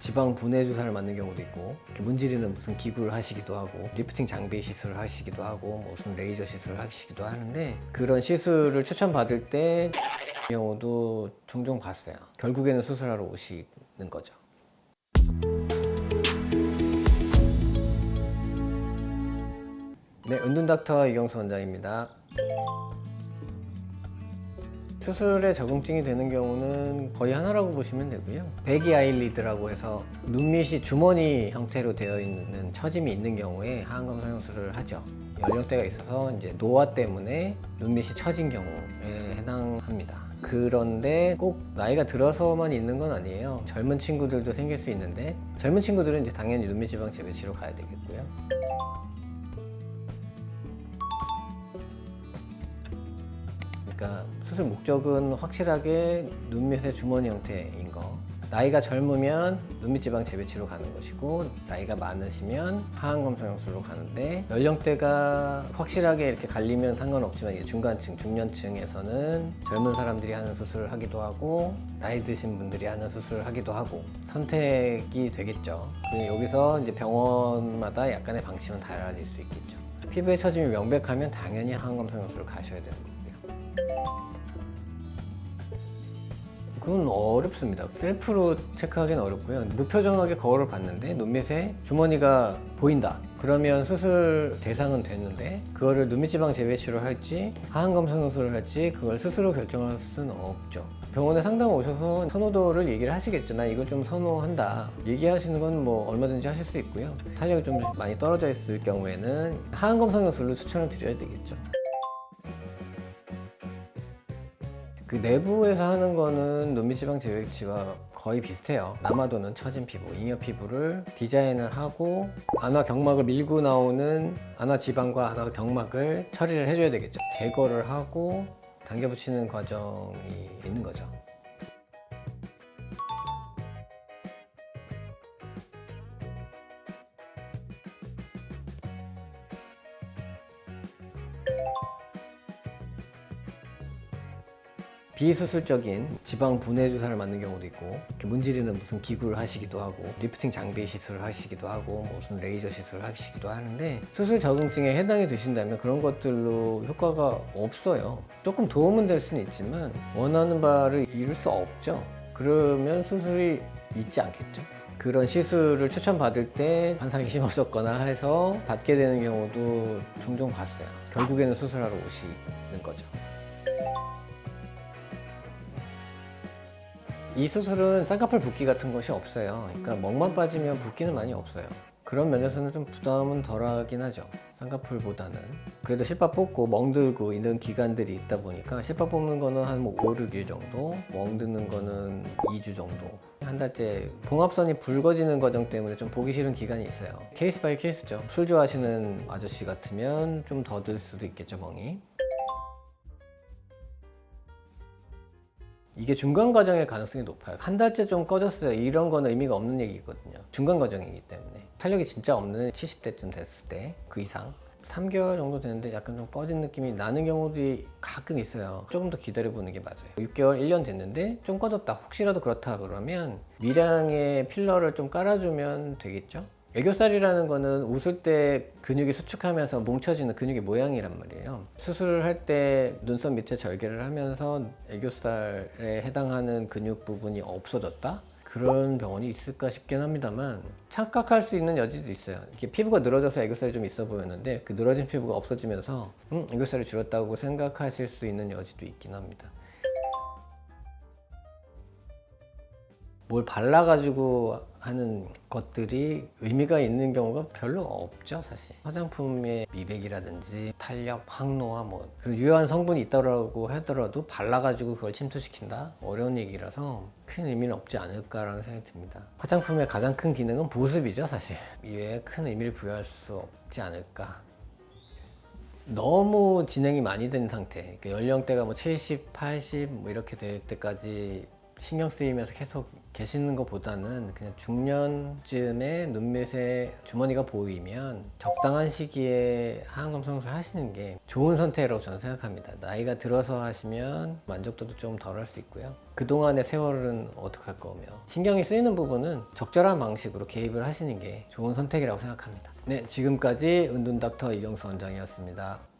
지방 분해 주사를 맞는 경우도 있고, 이렇게 문지르는 무슨 기구를 하시기도 하고, 리프팅 장비 시술을 하시기도 하고, 뭐 무슨 레이저 시술을 하시기도 하는데, 그런 시술을 추천받을 때 경우도 종종 봤어요. 결국에는 수술하러 오시는 거죠. 네, 은둔닥터 이경수 원장입니다. 수술에 적응증이 되는 경우는 거의 하나라고 보시면 되고요. 베기 아일리드라고 해서 눈밑이 주머니 형태로 되어 있는 처짐이 있는 경우에 하안검 성형술을 하죠. 연령대가 있어서 이제 노화 때문에 눈밑이 처진 경우에 해당합니다. 그런데 꼭 나이가 들어서만 있는 건 아니에요. 젊은 친구들도 생길 수 있는데, 젊은 친구들은 이제 당연히 눈밑 지방 재배치로 가야 되겠고요. 그러니까 수술 목적은 확실하게 눈밑의 주머니 형태인 거. 나이가 젊으면 눈밑 지방 재배치로 가는 것이고, 나이가 많으시면 하안검 성형술로 가는데, 연령대가 확실하게 이렇게 갈리면 상관없지만 이게 중간층, 중년층에서는 젊은 사람들이 하는 수술을 하기도 하고, 나이 드신 분들이 하는 수술을 하기도 하고, 선택이 되겠죠. 여기서 이제 병원마다 약간의 방침은 달라질 수 있겠죠. 피부의 처짐이 명백하면 당연히 하안검 성형술을 가셔야 되는 거고요. 그건 어렵습니다. 셀프로 체크하기는 어렵고요. 무표정하게 거울을 봤는데 눈밑에 주머니가 보인다. 그러면 수술 대상은 됐는데, 그거를 눈밑 지방 재배치로 할지 하안검 성형술을 할지 그걸 스스로 결정할 수는 없죠. 병원에 상담 오셔서 선호도를 얘기를 하시겠죠. 나 이거 좀 선호한다. 얘기하시는 건 뭐 얼마든지 하실 수 있고요. 탄력이 좀 많이 떨어져 있을 경우에는 하안검 성형술로 추천을 드려야 되겠죠. 그 내부에서 하는 거는 눈밑 지방 재배치와 거의 비슷해요. 남아도는 처진 피부, 잉여 피부를 디자인을 하고 안화 경막을 밀고 나오는 안화 지방과 안화 경막을 처리를 해줘야 되겠죠. 제거를 하고 당겨 붙이는 과정이 있는 거죠. 비수술적인 지방 분해 주사를 맞는 경우도 있고, 이렇게 문지르는 무슨 기구를 하시기도 하고, 리프팅 장비 시술을 하시기도 하고, 뭐 무슨 레이저 시술을 하시기도 하는데, 수술 적응증에 해당이 되신다면 그런 것들로 효과가 없어요. 조금 도움은 될 수는 있지만 원하는 바를 이룰 수 없죠. 그러면 수술이 있지 않겠죠. 그런 시술을 추천받을 때 환상이 심어졌거나 해서 받게 되는 경우도 종종 봤어요. 결국에는 수술하러 오시는 거죠. 이 수술은 쌍꺼풀 붓기 같은 것이 없어요. 그러니까 먹만 빠지면 붓기는 많이 없어요. 그런 면에서는 좀 부담은 덜하긴 하죠. 쌍꺼풀보다는. 그래도 실밥 뽑고 멍들고 이런 기간들이 있다 보니까 실밥 뽑는 거는 한 5, 6일 정도, 멍드는 거는 2주 정도. 한 달째 봉합선이 붉어지는 과정 때문에 좀 보기 싫은 기간이 있어요. 케이스 바이 케이스죠. 술 좋아하시는 아저씨 같으면 좀 더 들 수도 있겠죠, 멍이. 이게 중간 과정일 가능성이 높아요. 한 달째 좀 꺼졌어요. 이런 거는 의미가 없는 얘기거든요. 중간 과정이기 때문에. 탄력이 진짜 없는 70대쯤 됐을 때 그 이상 3개월 정도 되는데 약간 좀 꺼진 느낌이 나는 경우들이 가끔 있어요. 조금 더 기다려보는 게 맞아요. 6개월, 1년 됐는데 좀 꺼졌다. 혹시라도 그렇다 그러면 미량의 필러를 좀 깔아주면 되겠죠? 애교살이라는 거는 웃을 때 근육이 수축하면서 뭉쳐지는 근육의 모양이란 말이에요. 수술을 할 때 눈썹 밑에 절개를 하면서 애교살에 해당하는 근육 부분이 없어졌다? 그런 병원이 있을까 싶긴 합니다만 착각할 수 있는 여지도 있어요. 이렇게 피부가 늘어져서 애교살이 좀 있어 보였는데 그 늘어진 피부가 없어지면서 애교살이 줄었다고 생각하실 수 있는 여지도 있긴 합니다. 뭘 발라가지고 하는 것들이 의미가 있는 경우가 별로 없죠, 사실. 화장품의 미백이라든지 탄력, 항노화 그런 유효한 성분이 있다고 하더라도 발라가지고 그걸 침투시킨다? 어려운 얘기라서 큰 의미는 없지 않을까라는 생각이 듭니다. 화장품의 가장 큰 기능은 보습이죠, 사실. 이외에 큰 의미를 부여할 수 없지 않을까. 너무 진행이 많이 된 상태, 그러니까 연령대가 70, 80 이렇게 될 때까지 신경 쓰이면서 계속 계시는 것보다는 그냥 중년쯤에 눈밑에 주머니가 보이면 적당한 시기에 하안검 성수를 하시는 게 좋은 선택이라고 저는 생각합니다. 나이가 들어서 하시면 만족도도 좀 덜 할 수 있고요. 그동안의 세월은 어떡할 거며 신경이 쓰이는 부분은 적절한 방식으로 개입을 하시는 게 좋은 선택이라고 생각합니다. 네, 지금까지 은둔닥터 이경수 원장이었습니다.